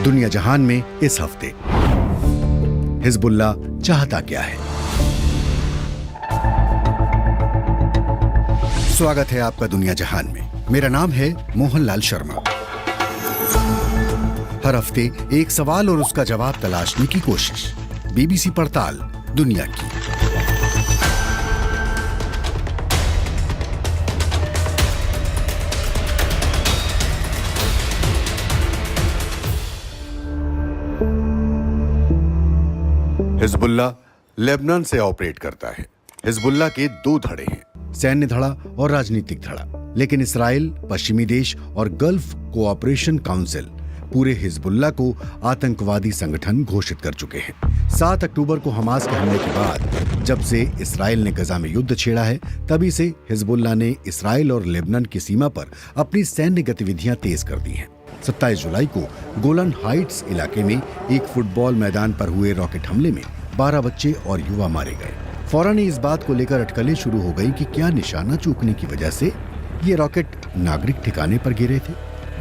दुनिया जहान में इस हफ्ते हिजबुल्लाह चाहता क्या है। स्वागत है आपका दुनिया जहान में। मेरा नाम है मोहनलाल शर्मा। हर हफ्ते एक सवाल और उसका जवाब तलाशने की कोशिश। बीबीसी पड़ताल दुनिया की। हिजबुल्लाह लेबनान से ऑपरेट करता है। हिजबुल्लाह के दो धड़े हैं, सैन्य धड़ा और राजनीतिक धड़ा। लेकिन इसराइल, पश्चिमी देश और गल्फ कोऑपरेशन काउंसिल पूरे हिजबुल्लाह को आतंकवादी संगठन घोषित कर चुके हैं। 7 अक्टूबर को हमास के हमले के बाद जब से इसराइल ने गजा में युद्ध छेड़ा है, तभी से हिजबुल्लाह ने इसराइल और लेबनान की सीमा पर अपनी सैन्य गतिविधियां तेज कर दी हैं। 27 जुलाई को गोलन हाइट्स इलाके में एक फुटबॉल मैदान पर हुए रॉकेट हमले में 12 बच्चे और युवा मारे गए। फौरन इस बात को लेकर अटकलें शुरू हो गई कि क्या निशाना चूकने की वजह से ये रॉकेट नागरिक ठिकाने पर गिरे थे।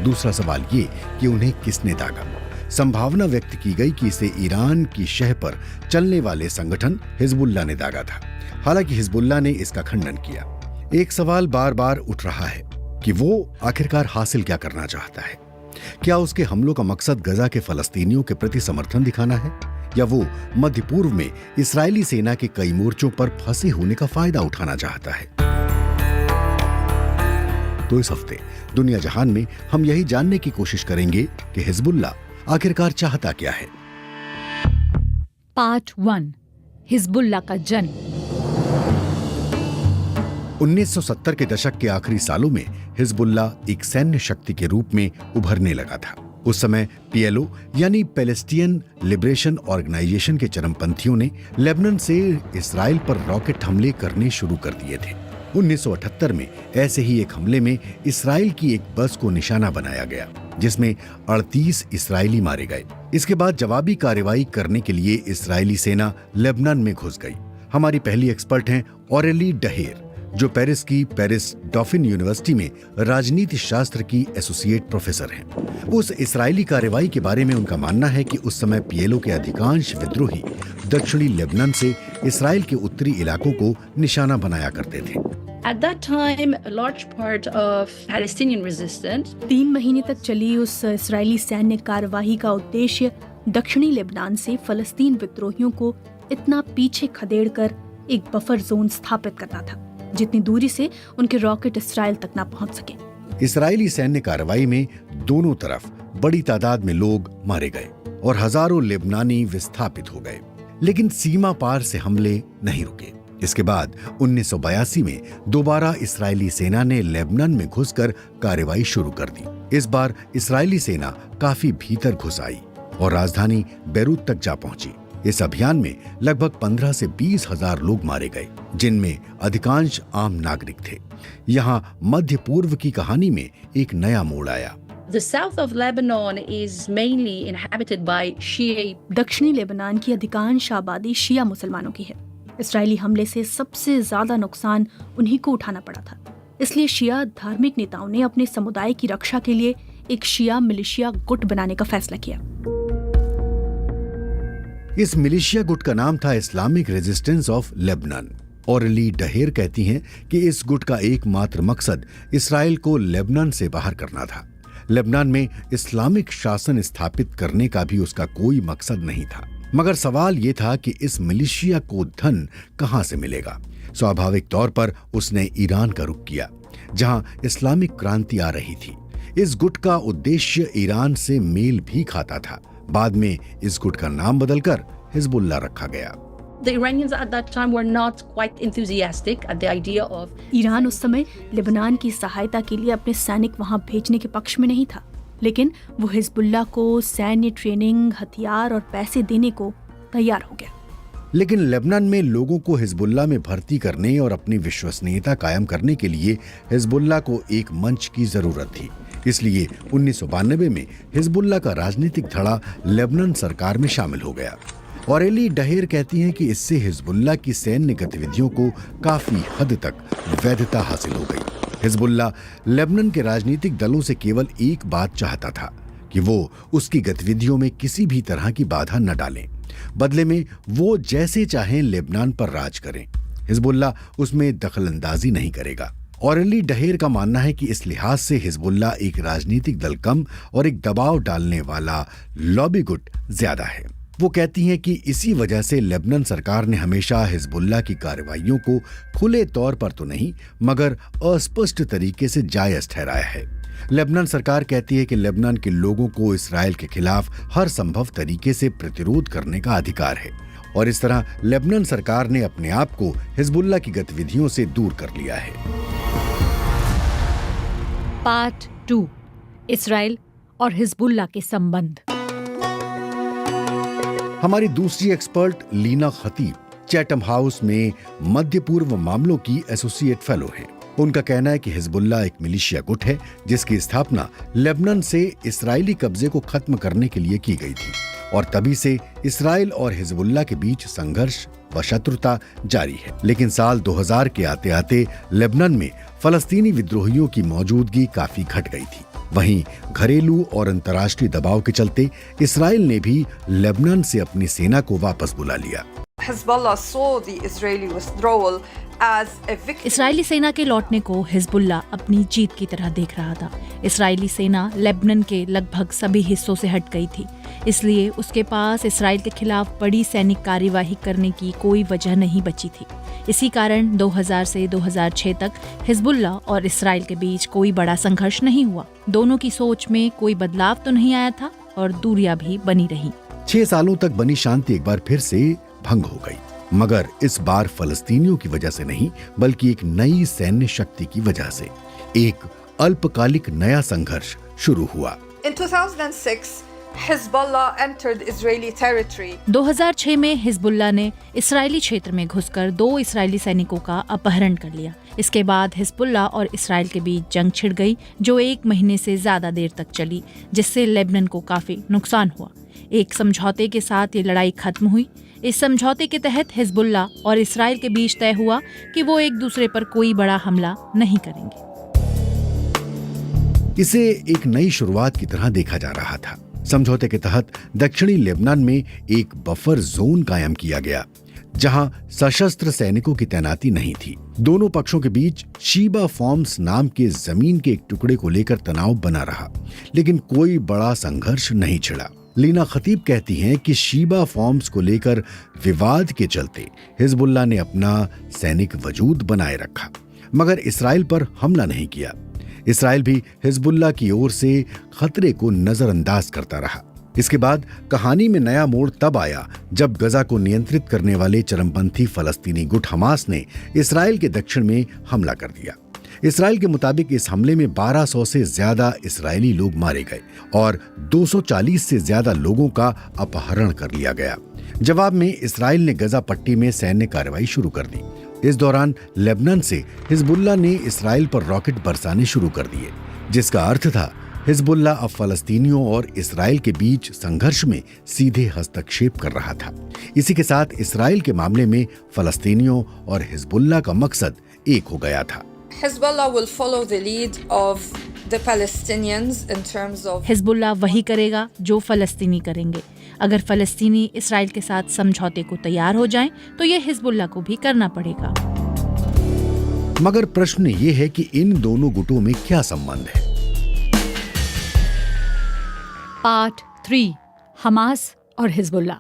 दूसरा सवाल ये कि उन्हें किसने दागा। संभावना व्यक्त की गई कि इसे ईरान की शह पर चलने वाले संगठन हिजबुल्लाह ने दागा था। हालांकि हिजबुल्लाह ने इसका खंडन किया। एक सवाल बार बार उठ रहा है कि वो आखिरकार हासिल क्या करना चाहता है। क्या उसके हमलों का मकसद गजा के फलस्तीनियों के प्रति समर्थन दिखाना है, या वो मध्य पूर्व में इस्राएली सेना के कई मोर्चों पर फंसे होने का फायदा उठाना चाहता है। तो इस हफ्ते दुनिया जहान में हम यही जानने की कोशिश करेंगे कि हिजबुल्लाह आखिरकार चाहता क्या है। पार्ट 1, हिजबुल्लाह का जन्म। 1970 के दशक के आखिरी सालों में हिजबुल्लाह एक सैन्य शक्ति के रूप में उभरने लगा था। उस समय पीएलओ यानी पैलेस्टीन लिबरेशन ऑर्गेनाइजेशन के चरमपंथियों ने लेबनान से इसराइल पर रॉकेट हमले करने शुरू कर दिए थे। 1978 में ऐसे ही एक हमले में इसराइल की एक बस को निशाना बनाया गया, जिसमें 38 इसराइली मारे गए। इसके बाद जवाबी कार्रवाई करने के लिए इसराइली सेना लेबनान में घुस गई। हमारी पहली एक्सपर्ट हैं ऑरेली डहेर, जो पेरिस की पेरिस डॉफिन यूनिवर्सिटी में राजनीति शास्त्र की एसोसिएट प्रोफेसर हैं। उस इसराइली कार्रवाई के बारे में उनका मानना है कि उस समय पीएलओ के अधिकांश विद्रोही दक्षिणी लेबनान से इसराइल के उत्तरी इलाकों को निशाना बनाया करते थे। At that time, a large part of Palestinian resistance 3 महीने तक चली उस इसराइली सैन्य कार्यवाही का उद्देश्य दक्षिणी लेबनान से फलस्तीन विद्रोहियों को इतना पीछे खदेड़कर एक बफर जोन स्थापित करना था, जितनी दूरी से उनके रॉकेट इसराइल तक न पहुंच सके। इसराइली सैन्य कार्रवाई में दोनों तरफ बड़ी तादाद में लोग मारे गए और हजारों लेबनानी विस्थापित हो गए। लेकिन सीमा पार से हमले नहीं रुके। इसके बाद 1982 में दोबारा इसराइली सेना ने लेबनान में घुसकर कार्रवाई शुरू कर दी। इस बार इसराइली सेना काफी भीतर घुस आई और राजधानी बैरूत तक जा पहुंची। इस अभियान में लगभग 15 से 20 हजार लोग मारे गए, जिनमें अधिकांश आम नागरिक थे। यहाँ मध्य पूर्व की कहानी में एक नया मोड़ आया। The south of Lebanon is mainly inhabited by Shia. दक्षिणी लेबनान की अधिकांश आबादी शिया मुसलमानों की है। इसराइली हमले से सबसे ज्यादा नुकसान उन्हीं को उठाना पड़ा था। इसलिए शिया धार्मिक नेताओं ने अपने समुदाय की रक्षा के लिए एक शिया मिलिशिया गुट बनाने का फैसला किया। इस मिलिशिया गुट का नाम था Islamic resistance of Lebanon. O'Reilly डहेर कहती हैं कि इस गुट का एकमात्र मकसद इसराइल को लेबनान से बाहर करना था। लेबनान में इस्लामिक शासन स्थापित करने का भी उसका कोई मकसद नहीं था। मगर सवाल ये था कि इस मिलिशिया को धन कहां से मिलेगा। स्वाभाविक तौर पर उसने ईरान का रुख किया, जहां इस्लामिक क्रांति आ रही थी। इस गुट का उद्देश्य ईरान से मेल भी खाता था। बाद में इस गुट का नाम बदलकर हिजबुल्लाह रखा गया। The Iranians at that time were not quite enthusiastic at the idea of Iran उस समय लेबनान की सहायता के लिए अपने सैनिक वहां भेजने के पक्ष में नहीं था, लेकिन वो हिजबुल्लाह को सैन्य ट्रेनिंग, हथियार और पैसे देने को तैयार हो गया। लेकिन लेबनान में लोगों को हिजबुल्लाह में भर्ती करने और अपनी विश्वसनीयता कायम करने के लिए हिजबुल्लाह को एक मंच की जरूरत थी। इसलिए 1992 में हिजबुल्लाह का राजनीतिक धड़ा लेबनान सरकार में शामिल हो गया। ऑरेली डहेर कहती हैं कि इससे हिजबुल्लाह की सैन्य गतिविधियों को काफी हद तक वैधता हासिल हो गई। हिजबुल्लाह लेबनान के राजनीतिक दलों से केवल एक बात चाहता था कि वो उसकी गतिविधियों में किसी भी तरह की बाधा न डालें। बदले में वो जैसे चाहें लेबनान पर राज करें। हिजबुल्लाह उसमें दखलंदाजी नहीं करेगा। औरेली डहेर का मानना है कि इस लिहाज से हिजबुल्लाह एक राजनीतिक दल कम और एक दबाव डालने वाला लॉबी गुट ज्यादा है। वो कहती हैं कि इसी वजह से लेबनान सरकार ने हमेशा हिजबुल्लाह की कार्रवाइयों को खुले तौर पर तो नहीं मगर अस्पष्ट तरीके से जायज ठहराया है। लेबनान सरकार कहती है कि लेबनान के लोगों को इसराइल के खिलाफ हर संभव तरीके से प्रतिरोध करने का अधिकार है और इस तरह लेबनान सरकार ने अपने आप को हिजबुल्लाह की गतिविधियों से दूर कर लिया है। पार्ट 2, इसराइल और हिजबुल्लाह के संबंध। हमारी दूसरी एक्सपर्ट लीना खतीब चैटम हाउस में मध्य पूर्व मामलों की एसोसिएट फेलो हैं। उनका कहना है कि हिजबुल्लाह एक मिलिशिया गुट है जिसकी स्थापना लेबनान से इस्राएली कब्जे को खत्म करने के लिए की गई थी और तभी से इसराइल और हिजबुल्लाह के बीच संघर्ष व शत्रुता जारी है। लेकिन साल 2000 के आते आते लेबनान में फलस्तीनी विद्रोहियों की मौजूदगी काफी घट गई थी। वहीं घरेलू और अंतर्राष्ट्रीय दबाव के चलते इसराइल ने भी लेबनान से अपनी सेना को वापस बुला लिया। Hezbollah saw the Israeli withdrawal as a victory. Israeli सेना के लौटने को हिजबुल्लाह अपनी जीत की तरह देख रहा था। इसराइली सेना लेबनान के लगभग सभी हिस्सों से हट गई थी, इसलिए उसके पास इसराइल के खिलाफ बड़ी सैनिक कार्यवाही करने की कोई वजह नहीं बची थी। इसी कारण 2000 से 2006 तक हिजबुल्लाह और इसराइल के बीच कोई बड़ा संघर्ष नहीं हुआ। दोनों की सोच में कोई बदलाव तो नहीं आया था और दूरियां भी बनी रही। 6 सालों तक बनी शांति एक बार फिर से भंग हो गई, मगर इस बार फलस्तीनियों की वजह से नहीं बल्कि एक नई सैन्य शक्ति की वजह से एक अल्पकालिक नया संघर्ष शुरू हुआ। In 2006, Hezbollah entered Israeli territory. 2006 में हिजबुल्लाह ने इसराइली क्षेत्र में घुसकर 2 इसराइली सैनिकों का अपहरण कर लिया। इसके बाद हिजबुल्लाह और इसराइल के बीच जंग छिड़ गई जो 1 महीने से ज्यादा देर तक चली, जिससे लेबनान को काफी नुकसान हुआ। एक समझौते के साथ ये लड़ाई खत्म हुई। इस समझौते के तहत हिजबुल्लाह और इसराइल के बीच तय हुआ कि वो एक दूसरे पर कोई बड़ा हमला नहीं करेंगे। इसे एक नई शुरुआत की तरह देखा जा रहा था। समझौते के तहत दक्षिणी लेबनान में एक बफर जोन कायम किया गया जहां सशस्त्र सैनिकों की तैनाती नहीं थी। दोनों पक्षों के बीच शीबा फॉर्म्स नाम के जमीन के एक टुकड़े को लेकर तनाव बना रहा, लेकिन कोई बड़ा संघर्ष नहीं छिड़ा। लीना खतीब कहती हैं कि शीबा फॉर्म्स को लेकर विवाद के चलते हिजबुल्लाह ने अपना सैनिक वजूद बनाए रखा, मगर इसराइल पर हमला नहीं किया। इसराइल भी हिजबुल्लाह की ओर से खतरे को नजरअंदाज करता रहा। इसके बाद कहानी में नया मोड़ तब आया जब गजा को नियंत्रित करने वाले चरमपंथी फलस्तीनी गुट हमास ने इसराइल के दक्षिण में हमला कर दिया। इसराइल के मुताबिक इस हमले में 1200 से ज्यादा इसराइली लोग मारे गए और 240 से ज्यादा लोगों का अपहरण कर लिया गया। जवाब में इसराइल ने गजा पट्टी में सैन्य कार्रवाई शुरू कर दी। इस दौरान लेबनान से हिजबुल्लाह ने इसराइल पर रॉकेट बरसाने शुरू कर दिए, जिसका अर्थ था हिजबुल्लाह अब फलस्तीनियों और इसराइल के बीच संघर्ष में सीधे हस्तक्षेप कर रहा था। इसी के साथ इसराइल के मामले में फलस्तीनियों और हिजबुल्लाह का मकसद एक हो गया था। Hezbollah will follow the lead of the Palestinians in terms of Hezbollah वही करेगा जो फलस्तीनी करेंगे। अगर फलस्तीनी इसराइल के साथ समझौते को तैयार हो जाएं, तो ये हिजबुल्लाह को भी करना पड़ेगा। मगर प्रश्न ये है कि इन दोनों गुटों में क्या संबंध है। पार्ट 3, हमास और हिजबुल्लाह।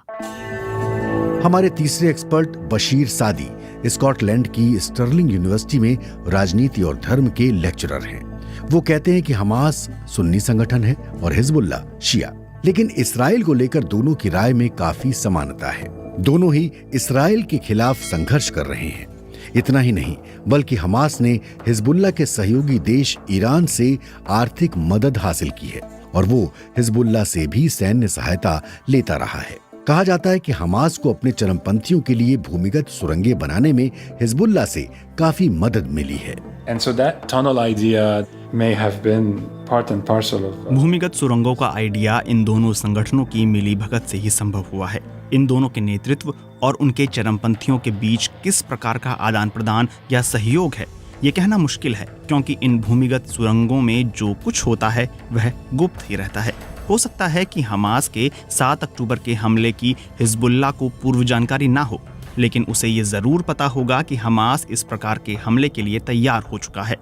हमारे तीसरे एक्सपर्ट बशीर सादी स्कॉटलैंड की स्टर्लिंग यूनिवर्सिटी में राजनीति और धर्म के लेक्चरर हैं। वो कहते हैं कि हमास सुन्नी संगठन है और हिजबुल्लाह शिया, लेकिन इसराइल को लेकर दोनों की राय में काफी समानता है। दोनों ही इसराइल के खिलाफ संघर्ष कर रहे हैं। इतना ही नहीं बल्कि हमास ने हिजबुल्लाह के सहयोगी देश ईरान से आर्थिक मदद हासिल की है और वो हिजबुल्लाह से भी सैन्य सहायता लेता रहा है। कहा जाता है कि हमास को अपने चरमपंथियों के लिए भूमिगत सुरंगें बनाने में हिजबुल्लाह से काफी मदद मिली है। And so that tunnel idea may have been part and parcel of भूमिगत सुरंगों का आइडिया इन दोनों संगठनों की मिली भगत से ही संभव हुआ है। इन दोनों के नेतृत्व और उनके चरमपंथियों के बीच किस प्रकार का आदान प्रदान या सहयोग है, ये कहना मुश्किल है, क्योंकि इन भूमिगत सुरंगों में जो कुछ होता है वह गुप्त ही रहता है। हो सकता है कि हमास के 7 अक्टूबर के हमले की हिजबुल्लाह को पूर्व जानकारी ना हो, लेकिन उसे ये जरूर पता होगा कि हमास इस प्रकार के हमले के लिए तैयार हो चुका है।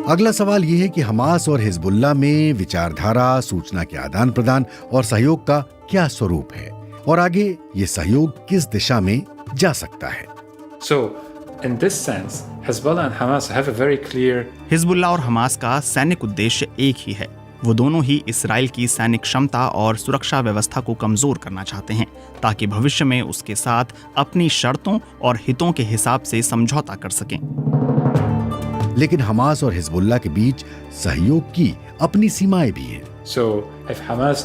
अगला सवाल ये है कि हमास और हिजबुल्लाह में विचारधारा, सूचना के आदान प्रदान और सहयोग का क्या स्वरूप है और आगे ये सहयोग किस दिशा में जा सकता है। So, in this sense, Hezbollah and Hamas have a very clear Hezbollah और हमास का सैनिक उद्देश्य एक ही है। वो दोनों ही इसराइल की सैनिक क्षमता और सुरक्षा व्यवस्था को कमजोर करना चाहते हैं ताकि भविष्य में उसके साथ अपनी शर्तों और हितों के हिसाब से समझौता कर सकें। लेकिन हमास और हिजबुल्लाह के बीच सहयोग की अपनी सीमाएं भी हैं। So, if Hamas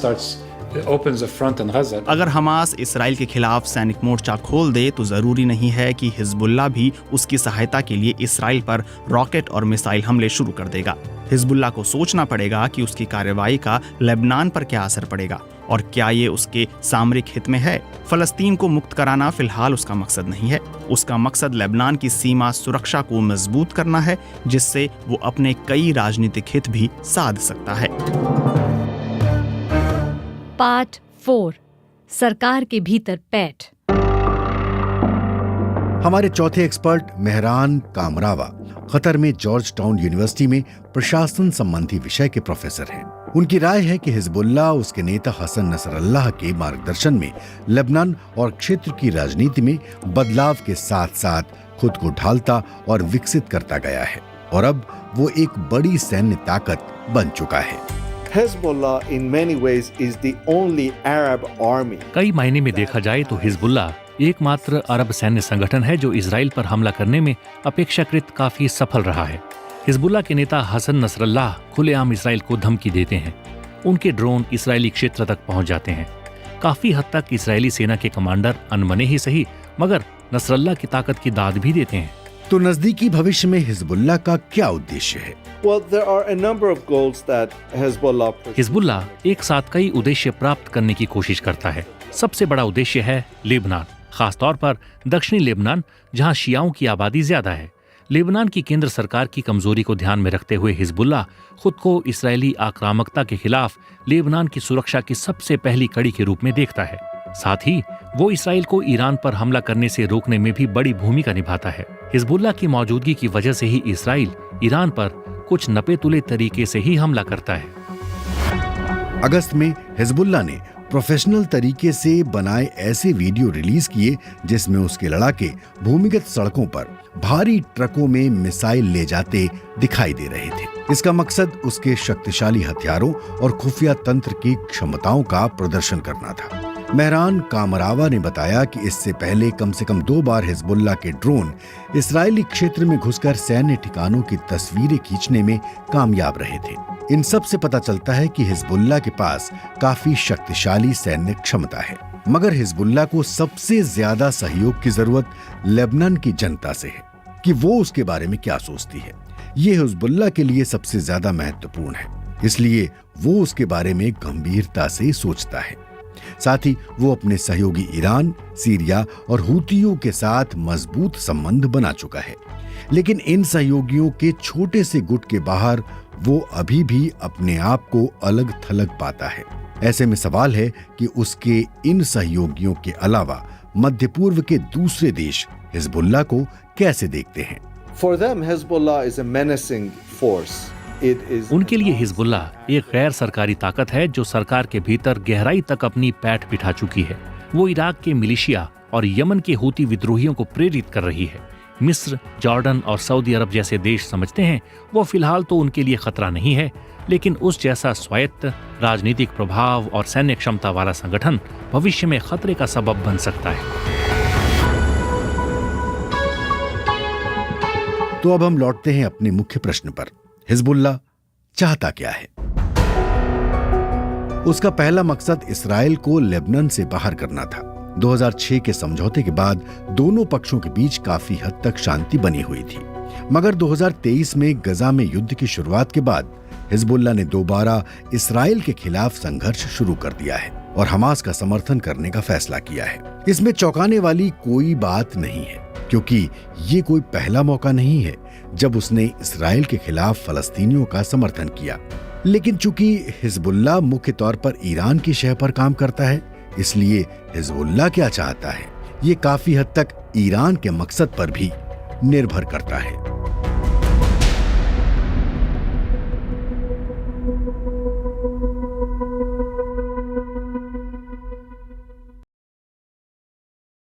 opens a front in Gaza, अगर हमास इसराइल के खिलाफ सैनिक मोर्चा खोल दे तो जरूरी नहीं है कि हिजबुल्लाह भी उसकी सहायता के लिए इसराइल पर रॉकेट और मिसाइल हमले शुरू कर देगा। हिजबुल्लाह को सोचना पड़ेगा कि उसकी कार्रवाई का लेबनान पर क्या असर पड़ेगा और क्या ये उसके सामरिक हित में है। फलस्तीन को मुक्त कराना फिलहाल उसका मकसद नहीं है। उसका मकसद लेबनान की सीमा सुरक्षा को मजबूत करना है, जिससे वो अपने कई राजनीतिक हित भी साध सकता है। पार्ट 4, सरकार के भीतर पैठ। हमारे चौथे एक्सपर्ट मेहरान कामरावा कतर में जॉर्ज टाउन यूनिवर्सिटी में प्रशासन संबंधी विषय के प्रोफेसर हैं। उनकी राय है कि हिजबुल्लाह उसके नेता हसन नसरल्लाह के मार्गदर्शन में लेबनान और क्षेत्र की राजनीति में बदलाव के साथ साथ खुद को ढालता और विकसित करता गया है और अब वो एक बड़ी सैन्य ताकत बन चुका है। Hezbollah in many ways is the only Arab army. कई मायने में देखा जाए तो हिजबुल्लाह एकमात्र अरब सैन्य संगठन है जो इजराइल पर हमला करने में अपेक्षाकृत काफी सफल रहा है। हिजबुल्लाह के नेता हसन नसरल्लाह खुलेआम इजराइल को धमकी देते हैं। उनके ड्रोन इजरायली क्षेत्र तक पहुंच जाते हैं। काफी हद तक इजरायली सेना के कमांडर अनमने ही सही मगर नसरल्लाह की ताकत की दाद भी देते हैं। तो नजदीकी भविष्य में हिजबुल्लाह का क्या उद्देश्य है? Well, there are a number of goals that Hezbollah pursues. Hezbollah एक साथ कई उद्देश्य प्राप्त करने की कोशिश करता है। सबसे बड़ा उद्देश्य है लेबनान, खासतौर पर दक्षिणी लेबनान जहां शियाओं की आबादी ज्यादा है। लेबनान की केंद्र सरकार की कमजोरी को ध्यान में रखते हुए हिजबुल्लाह खुद को इस्राएली आक्रामकता के खिलाफ लेबनान की सुरक्षा की सबसे पहली कड़ी के रूप में देखता है। साथ ही वो इसराइल को ईरान पर हमला करने से रोकने में भी बड़ी भूमिका निभाता है। हिजबुल्लाह की मौजूदगी की वजह से ही इसराइल ईरान पर कुछ नपे तुले तरीके से ही हमला करता है। अगस्त में हिजबुल्लाह ने प्रोफेशनल तरीके से बनाए ऐसे वीडियो रिलीज किए जिसमें उसके लड़ाके भूमिगत सड़कों पर भारी ट्रकों में मिसाइल ले जाते दिखाई दे रहे थे। इसका मकसद उसके शक्तिशाली हथियारों और खुफिया तंत्र की क्षमताओं का प्रदर्शन करना था। मेहरान कामरावा ने बताया कि इससे पहले कम से कम 2 बार हिजबुल्लाह के ड्रोन इस्राएली क्षेत्र में घुसकर सैन्य ठिकानों की तस्वीरें खींचने में कामयाब रहे थे। इन सब से पता चलता है कि हिजबुल्लाह के पास काफी शक्तिशाली सैन्य क्षमता है। मगर हिजबुल्लाह को सबसे ज्यादा सहयोग की जरूरत लेबनान की जनता से है कि वो उसके बारे में क्या सोचती है। ये हिजबुल्लाह के लिए सबसे ज्यादा महत्वपूर्ण है, इसलिए वो उसके बारे में गंभीरता से सोचता है। साथ ही वो अपने सहयोगी ईरान, सीरिया और हूतियों के साथ मजबूत संबंध बना चुका है। लेकिन इन सहयोगियों के छोटे से गुट के बाहर वो अभी भी अपने आप को अलग थलग पाता है। ऐसे में सवाल है कि उसके इन सहयोगियों के अलावा मध्य पूर्व के दूसरे देश हिजबुल्लाह को कैसे देखते हैं। For them, Hezbollah is a menacing force. उनके लिए हिजबुल्लाह एक गैर सरकारी ताकत है जो सरकार के भीतर गहराई तक अपनी पैठ बिठा चुकी है। वो इराक के मिलिशिया और यमन के हूती विद्रोहियों को प्रेरित कर रही है। मिस्र, जॉर्डन और सऊदी अरब जैसे देश समझते हैं वो फिलहाल तो उनके लिए खतरा नहीं है, लेकिन उस जैसा स्वायत्त राजनीतिक प्रभाव और सैन्य क्षमता वाला संगठन भविष्य में खतरे का सबब बन सकता है। तो अब हम लौटते हैं अपने मुख्य प्रश्न पर। हिजबुल्लाह चाहता क्या है? उसका पहला मकसद इसराइल को लेबनान से बाहर करना था। 2006 के समझौते के बाद दोनों पक्षों के बीच काफी हद तक शांति बनी हुई थी, मगर 2023 में गजा में युद्ध की शुरुआत के बाद हिजबुल्लाह ने दोबारा इसराइल के खिलाफ संघर्ष शुरू कर दिया है और हमास का समर्थन करने का फैसला किया है। इसमें चौंकाने वाली कोई बात नहीं है, क्योंकि ये कोई पहला मौका नहीं है जब उसने इसराइल के खिलाफ फलस्तीनियों का समर्थन किया। लेकिन चूंकि हिजबुल्लाह मुख्य तौर पर ईरान की शह पर काम करता है, इसलिए हिजबुल्लाह क्या चाहता है ये काफी हद तक ईरान के मकसद पर भी निर्भर करता है।